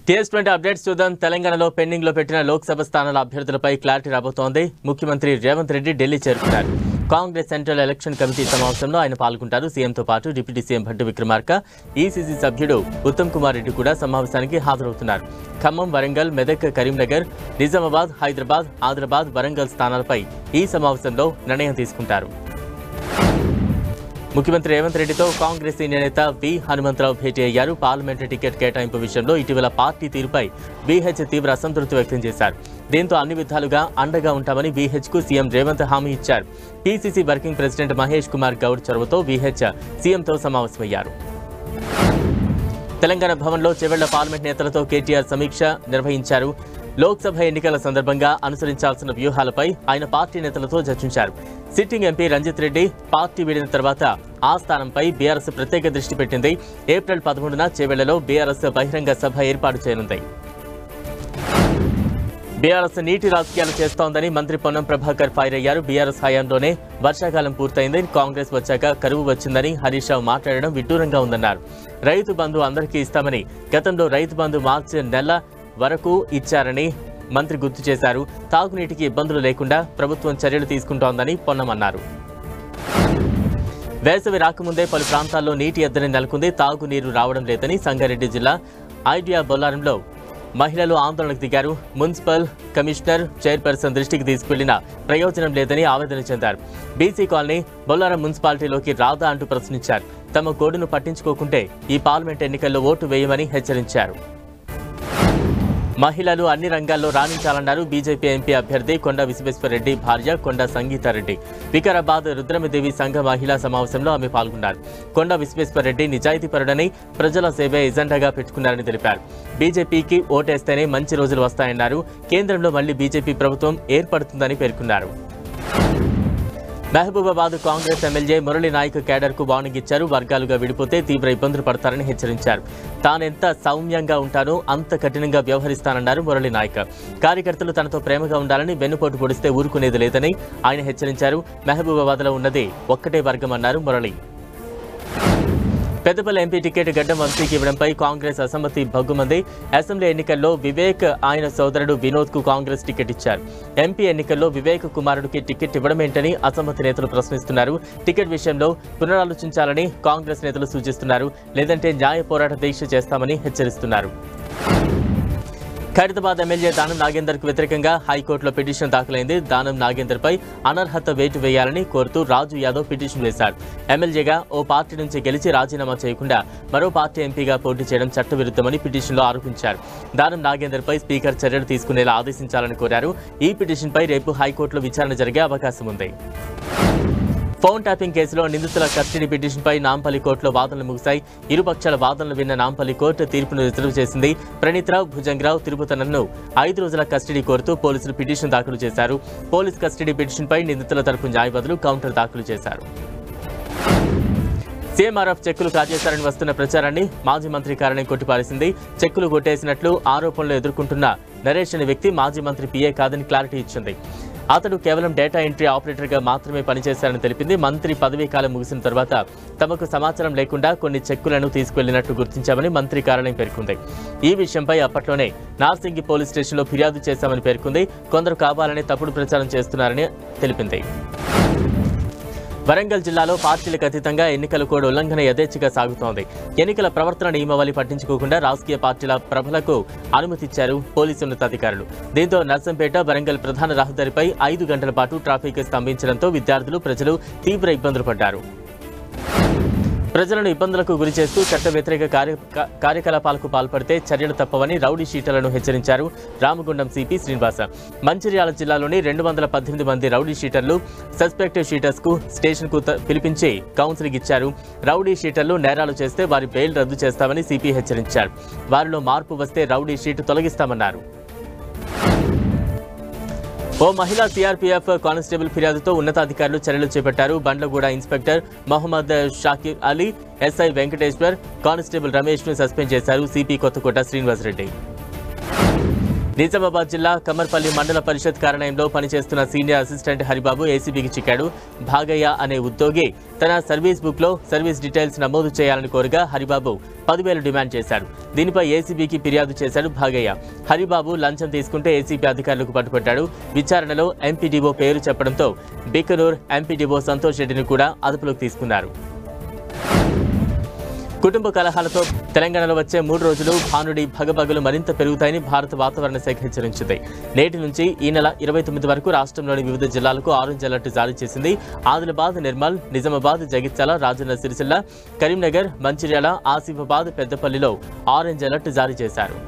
TS20 updates చూద్దాం. తెలంగాణలో pending లో పెట్టిన లోక్సభ స్థానాల అభ్యర్థులపై క్లారిటీ రాబోతోంది. ముఖ్యమంత్రి రేవంత్ రెడ్డి ఢిల్లీ చేరుకున్నారు. కాంగ్రెస్ సెంట్రల్ ఎలక్షన్ కమిటీ సమావేశంలో ఆయన పాల్గొంటారు. సీఎంతో పాటు deputy CM Bhatti Vikramarka, ECC సభ్యుడు ఉత్తమ్ కుమార్ రెడ్డి కూడా సమావేశానికి హాజరవుతున్నారు. ఖమ్మం, వరంగల్, మెదక్, కరీంనగర్, నిజామాబాద్, హైదరాబాద్, ఆదిలాబాద్, వరంగల్ స్థానాలపై ఈ సమావేశంలో నిర్ణయం తీసుకుంటారు. ముఖ్యమంత్రి రేవంత్ రెడ్డితో కాంగ్రెస్ సీనియర్ నేత వి హనుమంతరావు భేటీ అయ్యారు. పార్లమెంటరీ టికెట్ కేటాయింపు విషయంలో ఇటీవల పార్టీ తీరుపై వీహెచ్ తీవ్ర అసంతృప్తి వ్యక్తం చేశారు. దీంతో అన్ని విధాలుగా అండగా ఉంటామని వీహెచ్కు సీఎం రేవంత్ హామీ ఇచ్చారు. PCC working president Mahesh Kumar Goud చొరవతో వీహెచ్ సీఎంతో సమావేశమయ్యారు. తెలంగాణ భవన్లో చెవెళ్ల పార్లమెంట్ నేతలతో కేటీఆర్ సమీక్ష నిర్వహించారు. లోక్సభ ఎన్నికల సందర్భంగా అనుసరించాల్సిన వ్యూహాలపై ఆయన పార్టీ నేతలతో చర్చించారు. Sitting MP Ranjith Reddy party వీడిన తర్వాత ఆ స్థానంపై బీఆర్ఎస్ ప్రత్యేక దృష్టి పెట్టింది. ఏప్రిల్ 11న చెవెళ్లలో బీఆర్ఎస్ బహిరంగ సభ ఏర్పాటు చేయనుంది. బీఆర్ఎస్ నీటి రాజకీయాలు చేస్తోందని మంత్రి పొన్నం ప్రభాకర్ ఫైర్ అయ్యారు. బీఆర్ఎస్ హయాంలోనే వర్షాకాలం పూర్తయింది, కాంగ్రెస్ వచ్చాక కరువు వచ్చిందని హరీష్ రావు మాట్లాడడం విడ్డూరంగా ఉందన్నారు. రైతు బంధు అందరికీ ఇస్తామని గతంలో రైతు బంధు మార్చి నెల వరకు ఇచ్చారని మంత్రి గుర్తు చేశారు. తాగునీటికి ఇబ్బందులు లేకుండా ప్రభుత్వం చర్యలు తీసుకుంటోందని పొన్నం అన్నారు. వేసవి రాకముందే పలు ప్రాంతాల్లో నీటి ఎద్దడి నెలకొంది. తాగునీరు రావడం లేదని సంగారెడ్డి జిల్లా ఐడియా బొల్లారంలో మహిళలు ఆందోళనకు దిగారు. మున్సిపల్ కమిషనర్ చైర్పర్సన్ దృష్టికి తీసుకెళ్లినా ప్రయోజనం లేదని ఆవేదన చెందారు. బీసీ కాలనీ బొల్లారం మున్సిపాలిటీలోకి రాదా అంటూ ప్రశ్నించారు. తమ కోడును పట్టించుకోకుంటే ఈ పార్లమెంట్ ఎన్నికల్లో ఓటు వేయమని హెచ్చరించారు. మహిళలు అన్ని రంగాల్లో రాణించాలన్నారు. బీజేపీ ఎంపీ అభ్యర్థి కొండ విశ్వేశ్వరరెడ్డి భార్య కొండ సంగీతారెడ్డి వికారాబాద్ రుద్రమదేవి సంఘ మహిళా సమావేశంలో ఆమె పాల్గొన్నారు. కొండ విశ్వేశ్వరరెడ్డి నిజాయితీపరుడని, ప్రజల సేవే ఎజెండాగా పెట్టుకున్నారని తెలిపారు. బీజేపీకి ఓటేస్తేనే మంచి రోజులు వస్తాయన్నారు. కేంద్రంలో మళ్లీ బీజేపీ ప్రభుత్వం ఏర్పడుతుందని పేర్కొన్నారు. మహబూబాబాద్ కాంగ్రెస్ ఎమ్మెల్యే మురళీ నాయక్ కేడర్ కు వార్నింగ్ ఇచ్చారు. వర్గాలుగా విడిపోతే తీవ్ర ఇబ్బందులు పడతారని హెచ్చరించారు. తానెంత సౌమ్యంగా ఉంటానో అంత కఠినంగా వ్యవహరిస్తానన్నారు మురళీ నాయక్. కార్యకర్తలు తనతో ప్రేమగా ఉండాలని, వెన్నుపోటు పొడిస్తే ఊరుకునేది లేదని ఆయన హెచ్చరించారు. మహబూబాబాద్ లో ఉన్నది ఒక్కటే వర్గం అన్నారు మురళీ. పెద్దపల్లి ఎంపీ టికెట్ గడ్డం వంశీకి ఇవ్వడంపై కాంగ్రెస్ అసమ్మతి భగ్గుమంది. అసెంబ్లీ ఎన్నికల్లో వివేక్ ఆయన సోదరుడు వినోద్ కు కాంగ్రెస్ టికెట్ ఇచ్చారు. ఎంపీ ఎన్నికల్లో వివేక్ కుమారుడికి టికెట్ ఇవ్వడమేంటని అసమ్మతి నేతలు ప్రశ్నిస్తున్నారు. టికెట్ విషయంలో పునరాలోచించాలని కాంగ్రెస్ నేతలు సూచిస్తున్నారు. లేదంటే న్యాయ పోరాట దీక్ష చేస్తామని హెచ్చరిస్తున్నారు. ఖైరతాబాద్ ఎమ్మెల్యే దానం నాగేందర్ కు వ్యతిరేకంగా హైకోర్టులో పిటిషన్ దాఖలైంది. దానం నాగేందర్ పై అనర్హత వేటు వేయాలని కోరుతూ రాజు యాదవ్ పిటిషన్ వేశారు. ఎమ్మెల్యేగా ఓ పార్టీ నుంచి గెలిచి రాజీనామా చేయకుండా మరో పార్టీ ఎంపీగా పోటీ చేయడం చట్టవిరుద్ధమని పిటిషన్లో ఆరోపించారు. దానం నాగేందర్ పై స్పీకర్ చర్యలు తీసుకునేలా ఆదేశించాలని కోరారు. ఈ పిటిషన్పై రేపు హైకోర్టులో విచారణ జరిగే అవకాశం ఉంది. ఫోన్ ట్యాపింగ్ కేసులో నిందితుల కస్టడీ పిటిషన్పై నాంపల్లి కోర్టులో వాదనలు ముగిశాయి. ఇరుపక్షాల వాదనలు విన్న నాంపల్లి కోర్టు తీర్పును రిజర్వ్ చేసింది. ప్రణీత్రావు, భుజంగరావు, తిరుపతనను 5 రోజుల కస్టడీ కోరుతూ పోలీసులు పిటిషన్ దాఖలు చేశారు. పోలీస్ కస్టడీ పిటిషన్పై నిందితుల తరపు న్యాయవాదులు కౌంటర్ దాఖలు చేశారు. సీఎంఆర్ఎఫ్ చెక్కులు కాజేశారని వస్తున్న ప్రచారాన్ని మాజీ మంత్రి కార్యాలయం కొట్టిపారేసింది. చెక్కులు కొట్టేసినట్లు ఆరోపణలు ఎదుర్కొంటున్న నరేష్ అనే వ్యక్తి మాజీ మంత్రి పీఏ కాదని క్లారిటీ ఇచ్చింది. అతడు కేవలం డేటా ఎంట్రీ ఆపరేటర్గా మాత్రమే పనిచేశారని తెలిపింది. మంత్రి పదవీ కాలం ముగిసిన తర్వాత తమకు సమాచారం లేకుండా కొన్ని చెక్కులను తీసుకువెళ్లినట్లు గుర్తించామని మంత్రి కార్యాలయం పేర్కొంది. ఈ విషయంపై అప్పట్లోనే నార్సింగి పోలీస్ స్టేషన్లో ఫిర్యాదు చేశామని పేర్కొంది. కొందరు కావాలని తప్పుడు ప్రచారం చేస్తున్నారని తెలిపింది. వరంగల్ జిల్లాలో పార్టీలకు అతీతంగా ఎన్నికల కోడ్ ఉల్లంఘన యథేచ్ఛగా సాగుతోంది. ఎన్నికల ప్రవర్తన నియమావళి పట్టించుకోకుండా రాజకీయ పార్టీల ప్రభలకు అనుమతిచ్చారు పోలీసు ఉన్నతాధికారులు. దీంతో నర్సంపేట వరంగల్ ప్రధాన రహదారిపై 5 గంటల పాటు ట్రాఫిక్ స్తంభించడంతో విద్యార్థులు, ప్రజలు తీవ్ర ఇబ్బందులు పడ్డారు. ప్రజలను ఇబ్బందులకు గురి చేస్తూ చట్ట వ్యతిరేక కార్యకలాపాలకు పాల్పడితే చర్యలు తప్పవని రౌడీ షీటర్లను హెచ్చరించారు రామగుండం సిపి శ్రీనివాస. మంచిర్యాల జిల్లాలోని 218 మంది రౌడీ షీటర్లు సస్పెక్ట్ షీటర్స్ కు స్టేషన్ కు పిలిపించి కౌన్సిలింగ్ ఇచ్చారు. రౌడీ షీటర్లు నేరాలు చేస్తే వారి బెయిల్ రద్దు చేస్తామని సిపి హెచ్చరించారు. వారిలో మార్పు వస్తే రౌడీ షీట్ తొలగిస్తామన్నారు. ఓ మహిళా సిఆర్పీఎఫ్ కానిస్టేబుల్ ఫిర్యాదుతో ఉన్నతాధికారులు చర్యలు చేపట్టారు. Bandlaguda inspector Mohammed Shakir Ali, SI Venkateshwar, constable Ramesh ను సస్పెండ్ చేశారు సిపి కొత్తకోట శ్రీనివాసరెడ్డి. నిజామాబాద్ జిల్లా కమర్పల్లి మండల పరిషత్ కార్యాలయంలో పనిచేస్తున్న సీనియర్ అసిస్టెంట్ హరిబాబు ఏసీబీకి చిక్కాడు. భాగయ్య అనే ఉద్యోగి తన సర్వీస్ బుక్ లో సర్వీస్ డీటెయిల్స్ నమోదు చేయాలని కోరగా హరిబాబు 10,000 డిమాండ్ చేశాడు. దీనిపై ఏసీబీకి ఫిర్యాదు చేశాడు భాగయ్య. హరిబాబు లంచం తీసుకుంటే ఏసీబీ అధికారులకు పట్టుబట్టాడు. విచారణలో ఎంపీడీఓ పేరు చెప్పడంతో బికనూర్ ఎంపీడీఓ సంతోష్ రెడ్డిని కూడా అదుపులోకి తీసుకున్నారు. కుటుంబ కలహాలతో తెలంగాణలో వచ్చే 3 రోజులు భానుడి భగభగలు మరింత పెరుగుతాయని భారత వాతావరణ శాఖ హెచ్చరించింది. నేటి నుంచి ఈ నెల 29 వరకు రాష్ట్రంలోని వివిధ జిల్లాలకు ఆరెంజ్ అలర్ట్ జారీ చేసింది. ఆదిలాబాద్, నిర్మల్, నిజామాబాద్, జగిత్యాల, రాజన్న సిరిసిల్ల, కరీంనగర్, మంచిర్యాల, ఆసిఫాబాద్, పెద్దపల్లిలో ఆరెంజ్ అలర్ట్ జారీ చేశారు.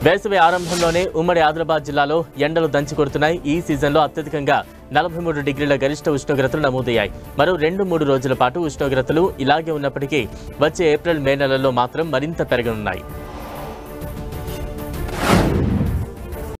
వేసవి ఆరంభంలోనే ఉమ్మడి ఆదిలాబాద్ జిల్లాలో ఎండలు దంచి కొడుతున్నాయి. ఈ సీజన్లో అత్యధికంగా 43 డిగ్రీల గరిష్ట ఉష్ణోగ్రతలు నమోదయ్యాయి. మరో 2-3 రోజుల పాటు ఉష్ణోగ్రతలు ఇలాగే ఉన్నప్పటికీ వచ్చే ఏప్రిల్, మే నెలల్లో మాత్రం మరింత పెరగనున్నాయి.